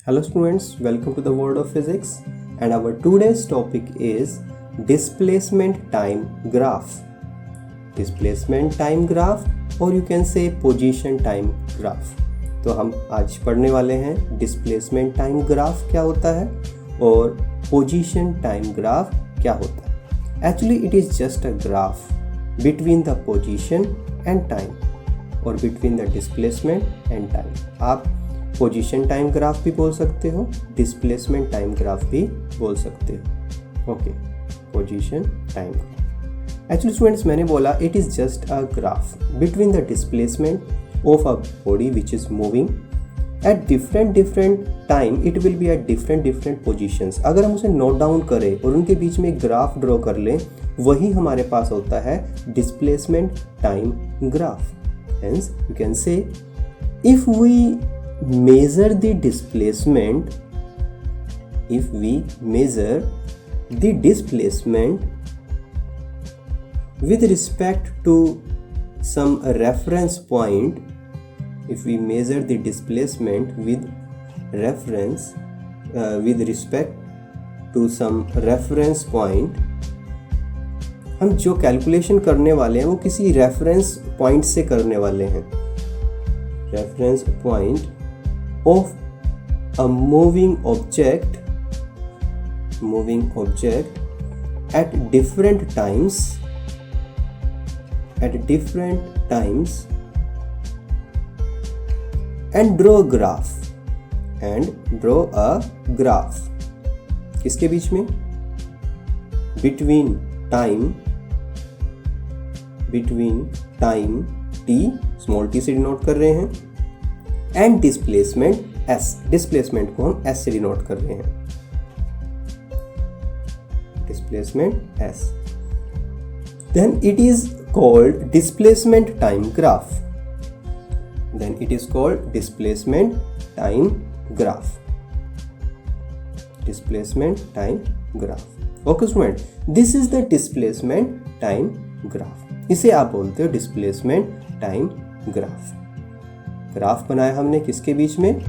Hello students, welcome to the world of physics, and our today's topic is displacement time graph. Displacement time graph or you can say position time graph. तो हम आज पढ़ने वाले हैं displacement time graph क्या होता है और position time graph क्या होता है. Actually it is just a graph between the position and time और between the displacement and time. आप पोजीशन टाइम ग्राफ भी बोल सकते हो, डिस्प्लेसमेंट टाइम ग्राफ भी बोल सकते हो. Okay, position time graph. Actually students मैंने बोला it is just a graph between the displacement of a body which is moving at different time. It will be at different positions. अगर हम उसे note down करें और उनके बीच में एक ग्राफ ड्रॉ कर लें, वही हमारे पास होता है displacement time graph. Hence you can से if we measure the displacement with respect to some reference point, if we measure the displacement with respect to some reference point, हम जो कैलकुलेशन करने वाले हैं वो किसी रेफरेंस पॉइंट से करने वाले हैं. Reference point of a moving object at different times and draw a graph किसके बीच में? between time t, small t से डिनोट कर रहे हैं, एंड डिस्प्लेसमेंट s. डिस्प्लेसमेंट को हम s से डिनोट कर रहे हैं. Displacement s. Then it is called displacement time graph. Okay student, this is the displacement time graph. इसे आप बोलते हो डिस्प्लेसमेंट टाइम ग्राफ. ग्राफ बनाया हमने किसके बीच में?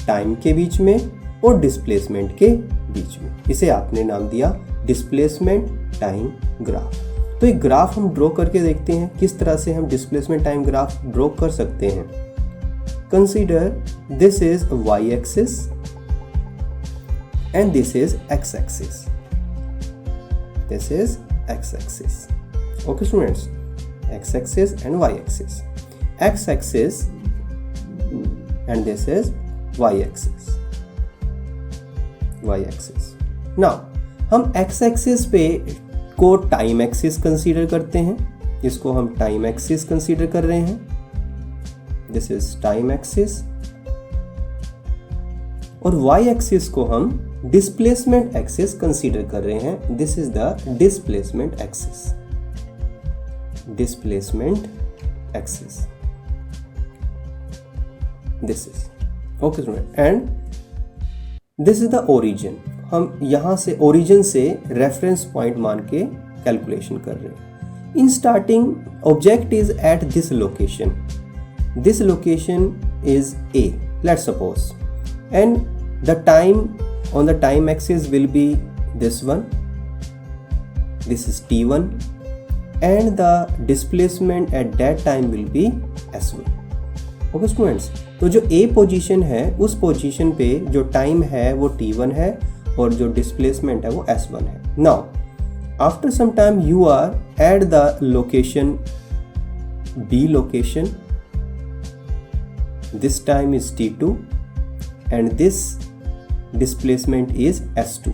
टाइम के बीच में और डिस्प्लेसमेंट के बीच में. इसे आपने नाम दिया डिस्प्लेसमेंट टाइम ग्राफ. तो एक ग्राफ हम ड्रॉ करके देखते हैं किस तरह से हम डिस्प्लेसमेंट टाइम ग्राफ ड्रॉ कर सकते हैं. Consider this is y axis and this is x axis. Okay students, x axis and y axis. X axis and this is y axis. Now हम x axis पे को time axis consider करते हैं. इसको हम टाइम एक्सिस कंसीडर कर रहे हैं. This is time axis. और y एक्सिस को हम डिस्प्लेसमेंट एक्सिस कंसीडर कर रहे हैं. This is the displacement axis. This is okay student, and this is the origin. हम यहाँ से origin से reference point मान के calculation कर रहे हैं. In starting, object is at this location. This location is A, let's suppose, and the time on the time axis will be this one. This is T1. And the displacement at that time will be S1. Okay students, तो जो A position है उस position पे जो time है वो T1 है और जो डिस्प्लेसमेंट है वो S1 है. Now after some time you are at the location B location. This time is T2 and this displacement is S2.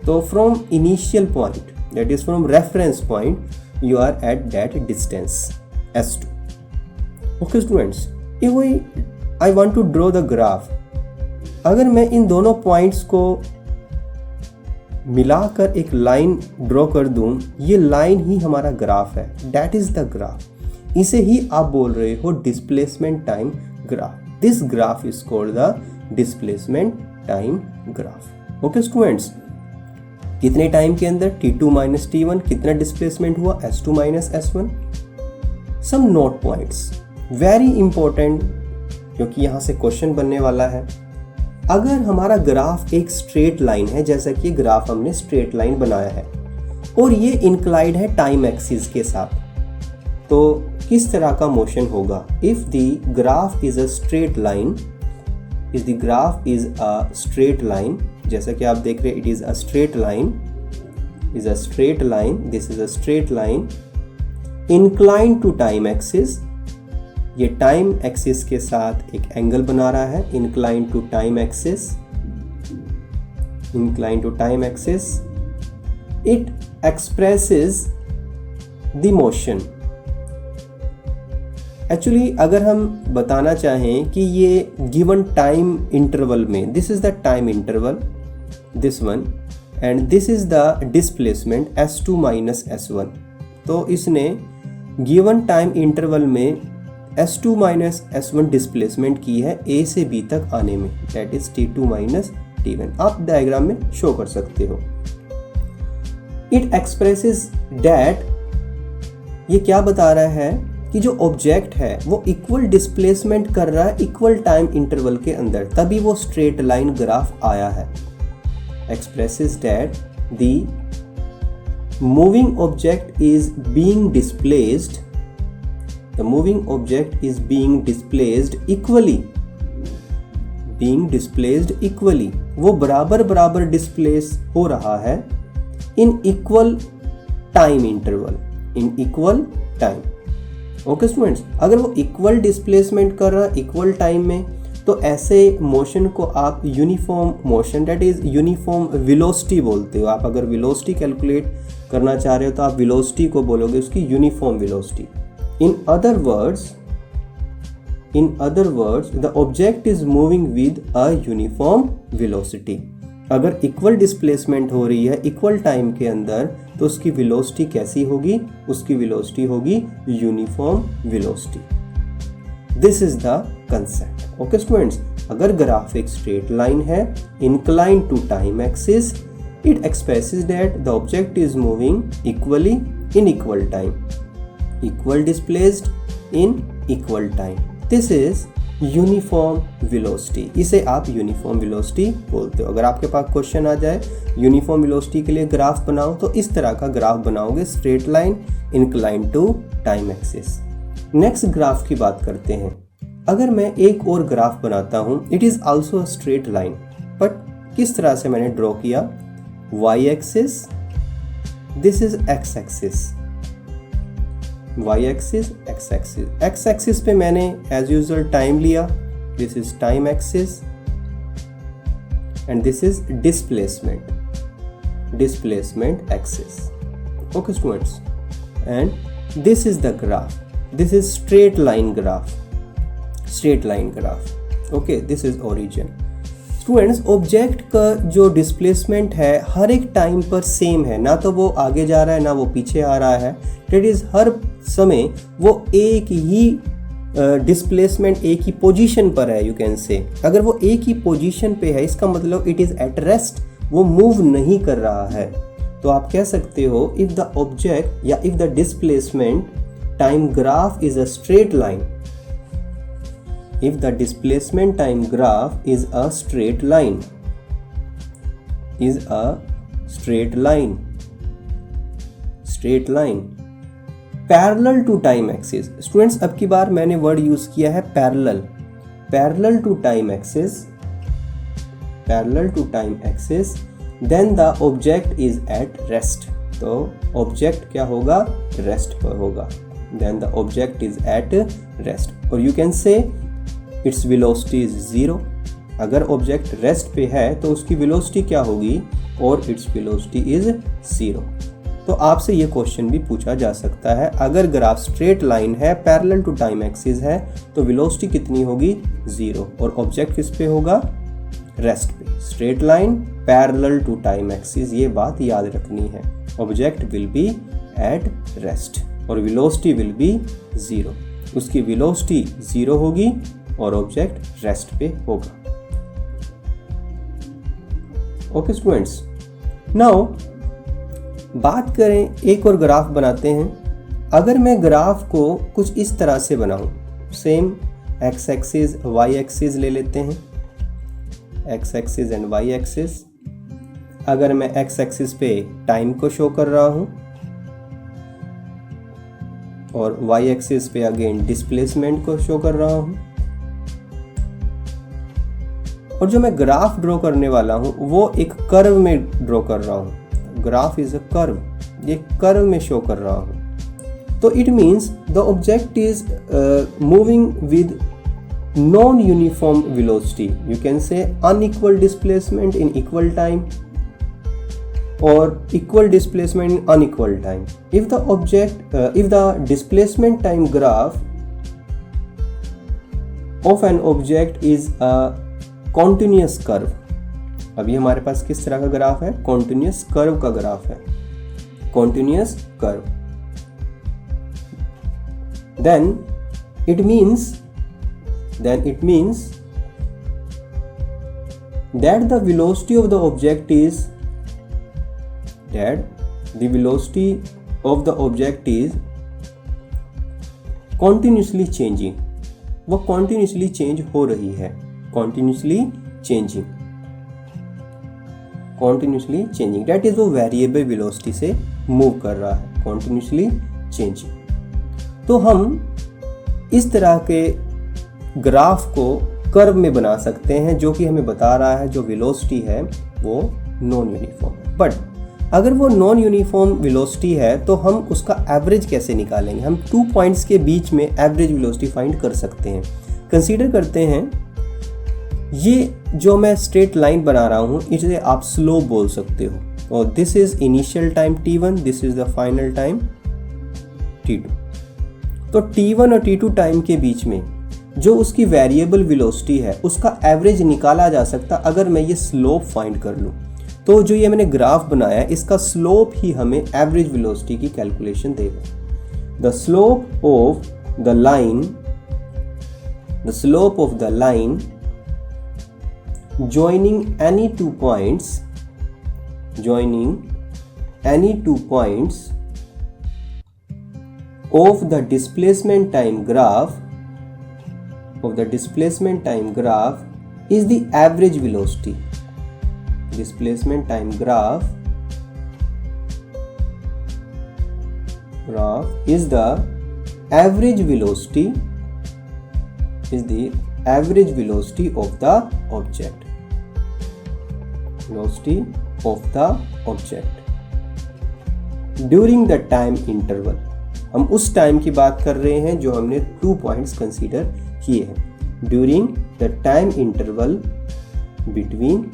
तो from initial point, that is from reference point, you are at that distance S2. Okay students, if I want to draw the graph, अगर मैं इन दोनों points को मिलाकर एक line draw कर दूं, ये लाइन ही हमारा ग्राफ है. that is the graph. इसे ही आप बोल रहे हो displacement time graph. This graph is called the displacement time graph. Okay students, कितने टाइम के अंदर T2 माइनस T1 कितना डिस्प्लेसमेंट हुआ? S2 minus S1. सम नोट पॉइंट्स वेरी इंपॉर्टेंट, क्योंकि यहाँ से क्वेश्चन बनने वाला है. अगर हमारा ग्राफ एक स्ट्रेट लाइन है, जैसा कि ग्राफ हमने स्ट्रेट लाइन बनाया है और ये इंक्लाइंड है टाइम एक्सिस के साथ, तो किस तरह का मोशन होगा? If the graph is a straight line, if the graph is a straight line, जैसा कि आप देख रहे हैं, it is a straight line, is a straight line, this is a straight line inclined to time axis, ये time axis के साथ एक एंगल बना रहा है, inclined to time axis, inclined to time axis, it expresses the motion. Actually अगर हम बताना चाहें कि ये गिवन टाइम इंटरवल में, this is the time interval, this one, and this is the displacement s2 minus s1, तो इसने given time interval में s2 माइनस s1 डिस्प्लेसमेंट की है a से b तक आने में, that is t2 minus t1। आप डायग्राम में शो कर सकते हो। इट एक्सप्रेसेस दैट, ये क्या बता रहा है कि जो ऑब्जेक्ट है वो इक्वल डिस्प्लेसमेंट कर रहा है इक्वल टाइम इंटरवल के अंदर, तभी वो स्ट्रेट लाइन ग्राफ आया है। expresses that the moving object is being displaced, the moving object is being displaced equally, being displaced equally, वो बराबर बराबर डिस्प्लेस हो रहा है in equal time interval, in equal time। Okay students, अगर वो इक्वल डिस्प्लेसमेंट कर रहा है इक्वल टाइम में, तो ऐसे मोशन को आप uniform motion, that is uniform velocity बोलते हो। आप अगर वेलोसिटी कैलकुलेट करना चाह रहे हो तो आप वेलोसिटी को बोलोगे उसकी uniform velocity. In other words the object is moving with a uniform velocity. अगर इक्वल डिस्प्लेसमेंट हो रही है इक्वल टाइम के अंदर, तो उसकी वेलोसिटी कैसी होगी? उसकी वेलोसिटी होगी uniform velocity. This is the concept. Okay students, अगर ग्राफ एक स्ट्रेट लाइन है inclined to time axis, it expresses that the object is moving equally in equal time, equal displaced in equal time. This is uniform velocity, इसे आप uniform velocity बोलते हो। अगर आपके पास question आ जाए यूनिफॉर्म वेलोसिटी के लिए ग्राफ बनाओ, तो इस तरह का ग्राफ बनाओगे, straight line inclined to time axis. Next graph की बात करते हैं। अगर मैं एक और ग्राफ बनाता हूं, it is also a straight line, but किस तरह से मैंने ड्रॉ किया? y axis, this is x axis, y axis, x axis. x axis पे मैंने एज यूजुअल टाइम लिया, this is time axis, and this is displacement, displacement axis. Okay students, and this is the graph, this is straight line graph, straight line graph. Okay, this is origin. Students, object का जो displacement है हर एक time पर same है, ना तो वो आगे जा रहा है ना वो पीछे आ रहा है, दैट इज हर समय वो एक ही डिस्प्लेसमेंट, एक ही पोजीशन पर है, यू कैन से। अगर वो एक ही पोजीशन पे है, इसका मतलब इट इज एट रेस्ट, वो मूव नहीं कर रहा है। तो आप कह सकते हो इफ द ऑब्जेक्ट या if the displacement time graph is a straight line, if the displacement time graph is a straight line, is a straight line, straight line parallel to time axis। Students, अब की बार मैंने word use किया है parallel, parallel to time axis, parallel to time axis, then the object is at rest. तो object क्या होगा? Rest पर होगा, then the object is at rest, और you can say its velocity is zero. अगर object rest पे है तो उसकी वेलोसिटी क्या होगी? और इट्स वेलोसिटी इज जीरो। तो आपसे ये क्वेश्चन भी पूछा जा सकता है, अगर ग्राफ स्ट्रेट लाइन है पैरेलल टू टाइम एक्सिस है तो वेलोसिटी कितनी होगी? जीरो, और ऑब्जेक्ट किस पे होगा? रेस्ट पे। Straight line parallel to time axis, ये बात याद रखनी है। Object will be at rest और वेलोसिटी विल बी जीरो, उसकी वेलोसिटी जीरो होगी और ऑब्जेक्ट रेस्ट पे होगा। ओके स्टूडेंट्स, नाउ बात करें, एक और ग्राफ बनाते हैं। अगर मैं ग्राफ को कुछ इस तरह से बनाऊं, same x axis y axis ले लेते हैं, x axis and y axis. अगर मैं एक्स एक्सिस पे टाइम को शो कर रहा हूँ और वाई एक्सिस पे अगेन डिस्प्लेसमेंट को शो कर रहा हूँ, और जो मैं ग्राफ ड्रॉ करने वाला हूँ वो एक कर्व में ड्रॉ कर रहा हूँ। ग्राफ इज अ कर्व, ये कर्व में शो कर रहा हूँ। तो it means the object is moving with non uniform velocity. You can से unequal displacement in equal time और equal displacement in unequal time. If the displacement time graph of an object is a continuous curve, अभी हमारे पास किस तरह का graph है? continuous curve का graph है, continuous curve. Then it means that the velocity of the object is continuously changing. वो continuously change हो रही है, continuously changing. That is वो variable velocity से move कर रहा है, continuously changing. तो हम इस तरह के ग्राफ को कर्व में बना सकते हैं जो कि हमें बता रहा है जो वेलोसिटी है वो नॉन यूनिफॉर्म है। बट अगर वो नॉन यूनिफॉर्म वेलोसिटी है तो हम उसका एवरेज कैसे निकालेंगे? हम 2 पॉइंट्स के बीच में एवरेज वेलोसिटी फाइंड कर सकते हैं। कंसीडर करते हैं ये जो मैं स्ट्रेट लाइन बना रहा हूँ इसे आप स्लोप बोल सकते हो, और this is initial time t1, this is the final time t2। तो t1 और t2 टाइम के बीच में जो उसकी वेरिएबल वेलोसिटी है उसका एवरेज निकाला जा सकता अगर मैं ये स्लोप फाइंड कर लूँ। तो जो ये मैंने ग्राफ बनाया है इसका स्लोप ही हमें एवरेज वेलोसिटी की कैलकुलेशन देगा। The slope of the line joining any two points of the displacement time graph is the average velocity. Displacement time graph is the average velocity of the object. During the time interval, हम उस time की बात कर रहे हैं जो हमने 2 points consider किए हैं। During the time interval between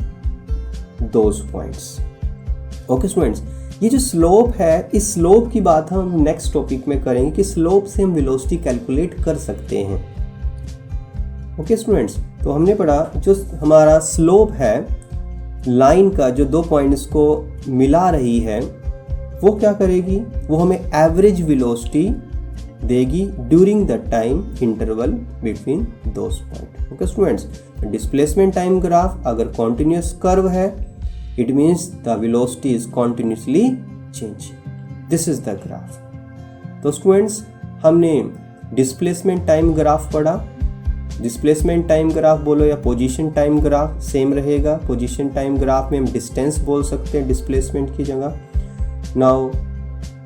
those points. Okay students, ये जो स्लोप है इस स्लोप की बात हम नेक्स्ट टॉपिक में करेंगे कि स्लोप से हम वेलोसिटी कैलकुलेट कर सकते हैं। ओके स्टूडेंट्स, तो हमने पढ़ा जो हमारा स्लोप है लाइन का जो 2 पॉइंट्स को मिला रही है वो क्या करेगी, वो हमें एवरेज वेलोसिटी देगी during the time interval between those point. Okay students, displacement time graph अगर कॉन्टिन्यूस कर्व है it means the velocity is continuously change. This is the graph. तो स्टूडेंट्स हमने डिस्प्लेसमेंट टाइम ग्राफ पढ़ा। Displacement time graph बोलो या position time graph same रहेगा। Position time graph में हम डिस्टेंस बोल सकते हैं डिस्प्लेसमेंट की जगह। Now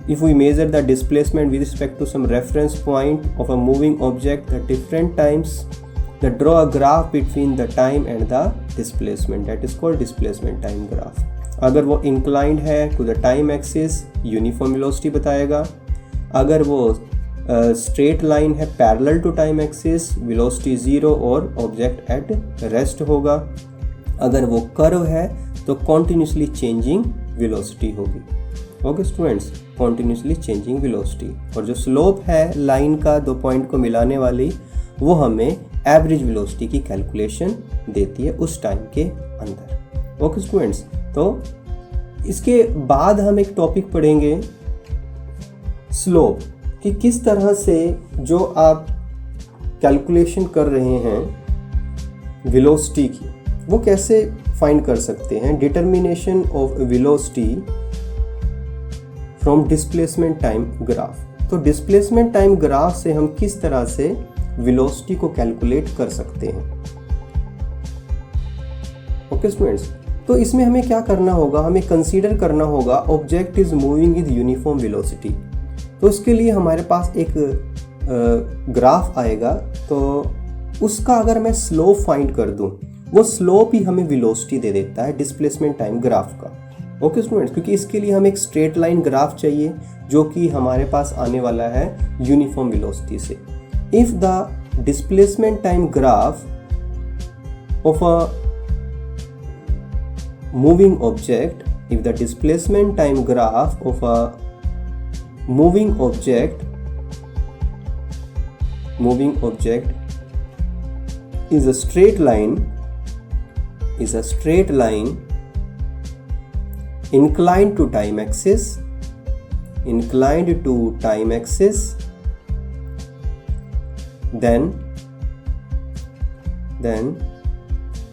if we measure the displacement with respect to some reference point of a moving object at different times, then draw a graph between the time and the displacement, that is called displacement time graph. अगर वो inclined है to the time axis uniform velocity बताएगा। अगर वो straight line है parallel to time axis velocity 0 और object at rest होगा। अगर वो curve है तो continuously changing velocity होगी। Okay students, continuously changing velocity. और जो स्लोप है लाइन का 2 पॉइंट को मिलाने वाली वो हमें एवरेज वेलोसिटी की कैलकुलेशन देती है उस टाइम के अंदर। ओके स्टूडेंट्स, तो इसके बाद हम एक टॉपिक पढ़ेंगे स्लोप, कि किस तरह से जो आप कैलकुलेशन कर रहे हैं वेलोसिटी की वो कैसे फाइंड कर सकते हैं। Determination of velocity from displacement time graph. तो डिस्प्लेसमेंट टाइम ग्राफ से हम किस तरह से वेलोसिटी को कैलकुलेट कर सकते हैं। ओके स्टूडेंट्स, तो इसमें हमें क्या करना होगा, हमें कंसीडर करना होगा object is moving with uniform velocity. तो इसके लिए हमारे पास एक ग्राफ आएगा, तो उसका अगर मैं स्लोप फाइंड कर दूं, वो स्लोप ही हमें वेलोसिटी दे देता है डिस्प्लेसमेंट टाइम ग्राफ का। ओके स्टूडेंट्स, क्योंकि इसके लिए हमें एक स्ट्रेट लाइन ग्राफ चाहिए जो कि हमारे पास आने वाला है यूनिफॉर्म वेलोसिटी से। If the displacement time graph of a moving object, if the displacement time graph of a moving object is a straight line inclined to time axis, then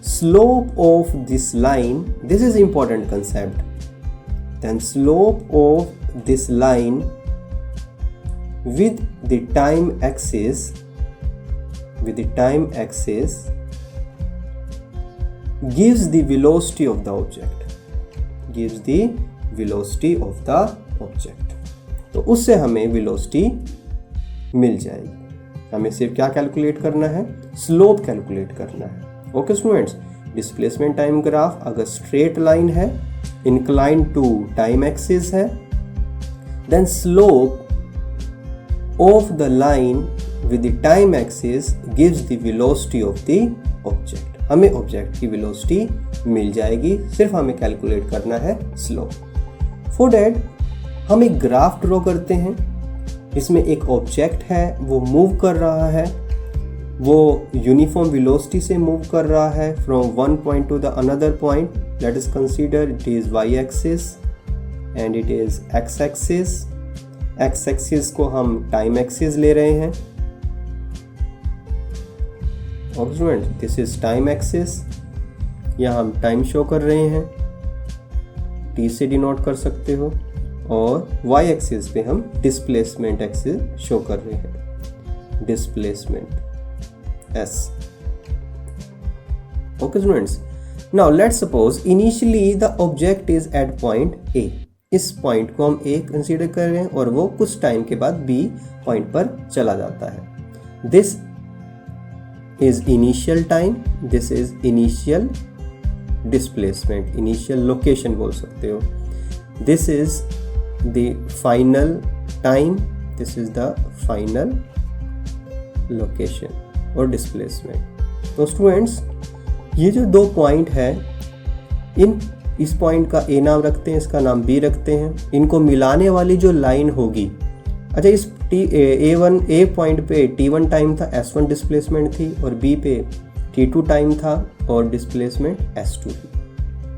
slope of this line, this is important concept, then slope of this line with the time axis gives the velocity of the object, तो उससे हमें velocity मिल जाएगी। हमें सिर्फ क्या calculate करना है, स्लोप कैलकुलेट करना है। Okay students, displacement time graph अगर स्ट्रेट लाइन है, इंक्लाइन टू टाइम एक्सिस है, then slope of the line with the time axis gives the velocity of the object. हमें ऑब्जेक्ट की वेलोसिटी मिल जाएगी, सिर्फ हमें कैलकुलेट करना है स्लोप। फॉर दैट हम एक ग्राफ ड्रॉ करते हैं। इसमें एक ऑब्जेक्ट है, वो मूव कर रहा है, वो यूनिफॉर्म वेलोसिटी से मूव कर रहा है from one point to the another point. Let us consider it is y axis and it is x axis. X axis को हम टाइम एक्सिस ले रहे हैं। Okay student, this is time axis, यहाँ हम टाइम शो कर रहे हैं, टी से डिनोट कर सकते हो, और वाई एक्सिस पे हम डिस्प्लेसमेंट एक्सिस शो कर रहे हैं, displacement S. Okay students, now let's suppose initially the object is at point A. इस पॉइंट को हम A कंसीडर कर रहे हैं और वो कुछ टाइम के बाद B पॉइंट पर चला जाता है। This is initial time, this is initial displacement, initial location बोल सकते हो। This is the final time, this is the final location और डिस्प्लेसमेंट। तो स्टूडेंट्स, ये जो दो पॉइंट है, इस पॉइंट का ए नाम रखते हैं, इसका नाम बी रखते हैं। इनको मिलाने वाली जो लाइन होगी, अच्छा इस ए पॉइंट पे T1 टाइम था, S1 डिस्प्लेसमेंट थी, और बी पे T2 टाइम था और डिस्प्लेसमेंट S2 थी।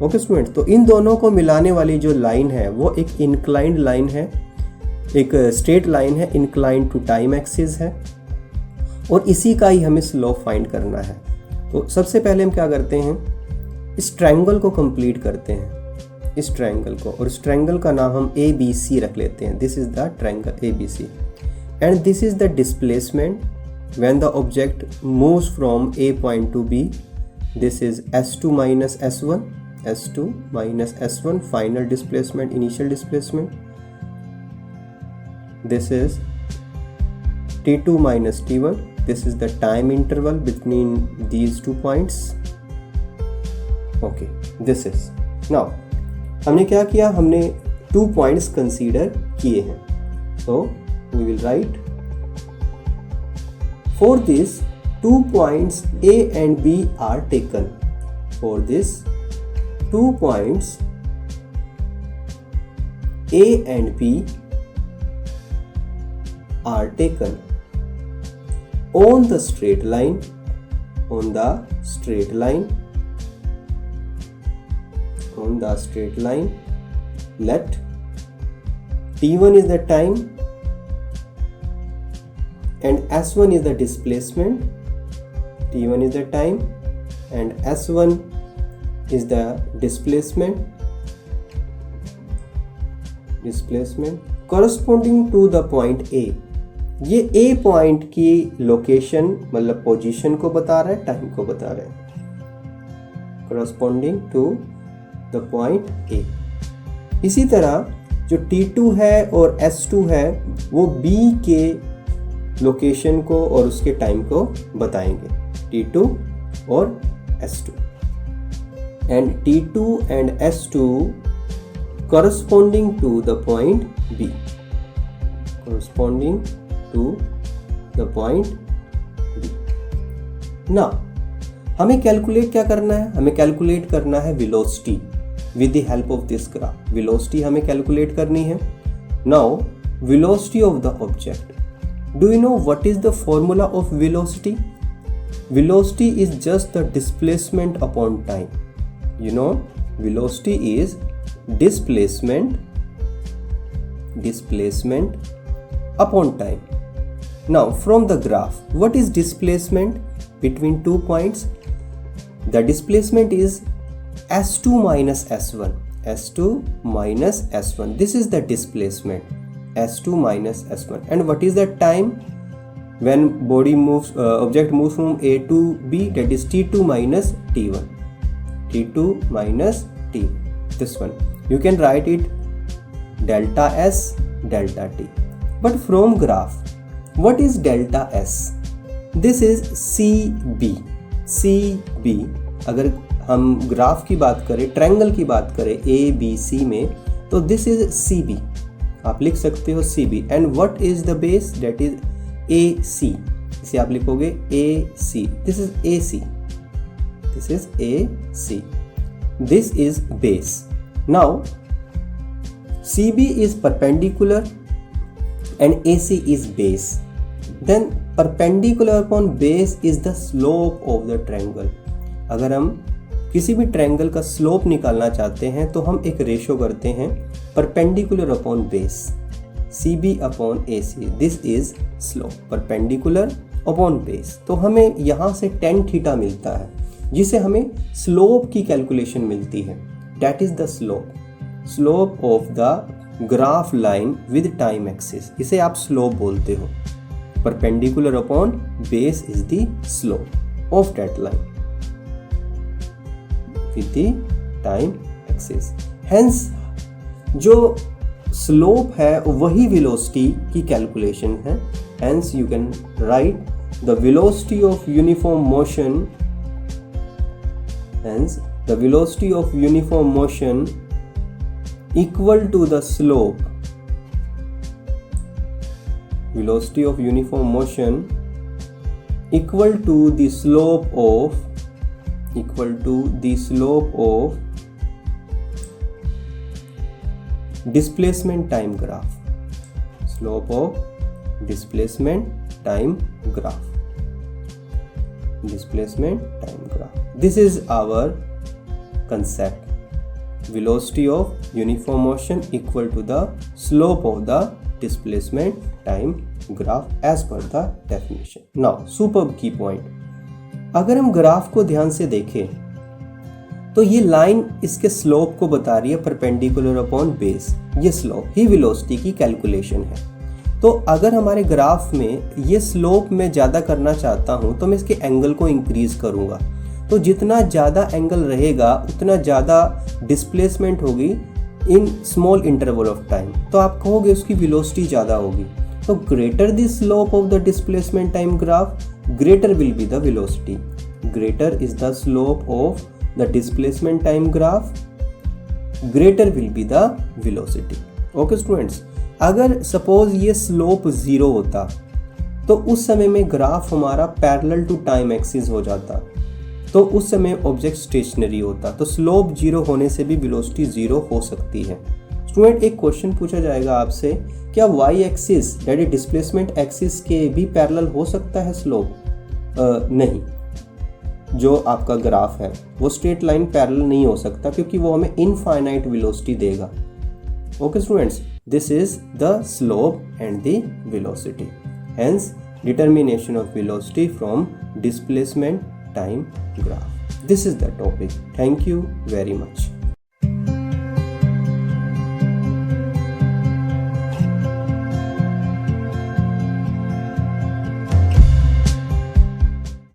ओके स्टूडेंट्स, तो इन दोनों को मिलाने वाली जो लाइन है वो एक इंक्लाइंड लाइन है, एक स्ट्रेट लाइन है, इंक्लाइंड टू टाइम एक्सिस है, और इसी का ही हमें स्लोप फाइंड करना है। तो सबसे पहले हम क्या करते हैं, इस ट्रायंगल को कंप्लीट करते हैं, इस ट्रायंगल को, और इस ट्रायंगल का नाम हम ABC रख लेते हैं। This is the triangle ABC and this is the displacement when the object moves from A point two B। This is S2 minus S1 final displacement, initial displacement. This is T2 minus T1. This is the time interval between these 2 points. Okay, this is now. हमने क्या किया, हमने 2 points consider किए हैं। So we will write, for this 2 points A and B are taken. For this 2 points A and B are taken on the straight line, let T1 is the time and S1 is the displacement. T1 is the time and S1 is the displacement corresponding to the point A. ये A point की location मतलब position को बता रहा है, time को बता रहा है। corresponding to the point A. इसी तरह जो T2 है और S2 है वो B के लोकेशन को और उसके टाइम को बताएंगे, T2 और S2, and T2 and S2 corresponding to the point B, corresponding to the point B. Now हमें कैलकुलेट क्या करना है, हमें कैलकुलेट करना है velocity with the help of this graph. Velocity हमें कैलकुलेट करनी है। Now velocity of the object, do you know what is the formula of velocity? Velocity is just the displacement upon time. You know velocity is displacement upon time. Now from the graph, what is displacement between 2 points? The displacement is S2 minus S1, S2 minus S1. This is the displacement, S2 minus S1. And what is the time when body moves, object moves from A to B? That is T2 minus T1, T2 minus T, this one. You can write it delta S, delta T. But from graph, what is delta S? This is CB. CB, अगर हम graph की बात करें, triangle की बात करें ABC में, तो this is CB. आप लिख सकते हो CB. And what is the base? That is AC. इसे आप लिखोगे AC. This is AC. This is AC. This is base. Now CB is perpendicular and AC is base. Then perpendicular upon base is the slope of the triangle. अगर हम किसी भी triangle का slope निकालना चाहते हैं तो हम एक रेशो करते हैं perpendicular upon base, CB upon AC. This is slope, perpendicular upon base. तो हमें यहाँ से tan थीटा मिलता है जिसे हमें स्लोप की कैलकुलेशन मिलती है. That is the slope of the graph line with time axis. इसे आप slope बोलते हो. Perpendicular upon base is the slope of that line with the time axis. Hence जो slope है वही velocity की कैलकुलेशन है. Hence you can write the velocity of uniform motion. Hence the velocity of uniform motion equal to the slope. Velocity of uniform motion equal to the slope of displacement time graph. Slope of displacement time graph. Displacement time graph. This is our concept. Velocity of uniform motion equal to the slope of the displacement time graph as per the definition. Now superb key point. अगर हम graph को ध्यान से देखें तो ये line इसके slope को बता रही है परपेंडिकुलर अपॉन बेस. ये स्लोप ही वेलोसिटी की कैलकुलेशन है. तो अगर हमारे ग्राफ में ये स्लोप मैं ज़्यादा करना चाहता हूँ तो मैं इसके एंगल को इंक्रीज करूँगा. तो जितना ज़्यादा एंगल रहेगा उतना ज़्यादा डिस्प्लेसमेंट होगी in small interval of time. तो आप कहोगे उसकी वेलोसिटी ज़्यादा होगी. तो greater the slope of the displacement time graph, greater will be the velocity. Greater is the slope of the displacement time graph, greater will be the velocity. Okay students, अगर suppose ये slope 0 होता तो उस समय में graph हमारा parallel to time axis हो जाता. तो उस समय ऑब्जेक्ट स्टेशनरी होता. तो स्लोप 0 होने से भी वेलोसिटी 0 हो सकती है. स्टूडेंट, एक क्वेश्चन पूछा जाएगा आपसे, क्या Y axis that is displacement axis के भी पैरेलल हो सकता है स्लोप? नहीं. जो आपका ग्राफ है वो स्ट्रेट लाइन पैरेलल नहीं हो सकता क्योंकि वो हमें इनफाइनाइट वेलोसिटी देगा. Okay students, this is the slope and the velocity. Hence determination of velocity from displacement time graph. This is the topic. Thank you very much.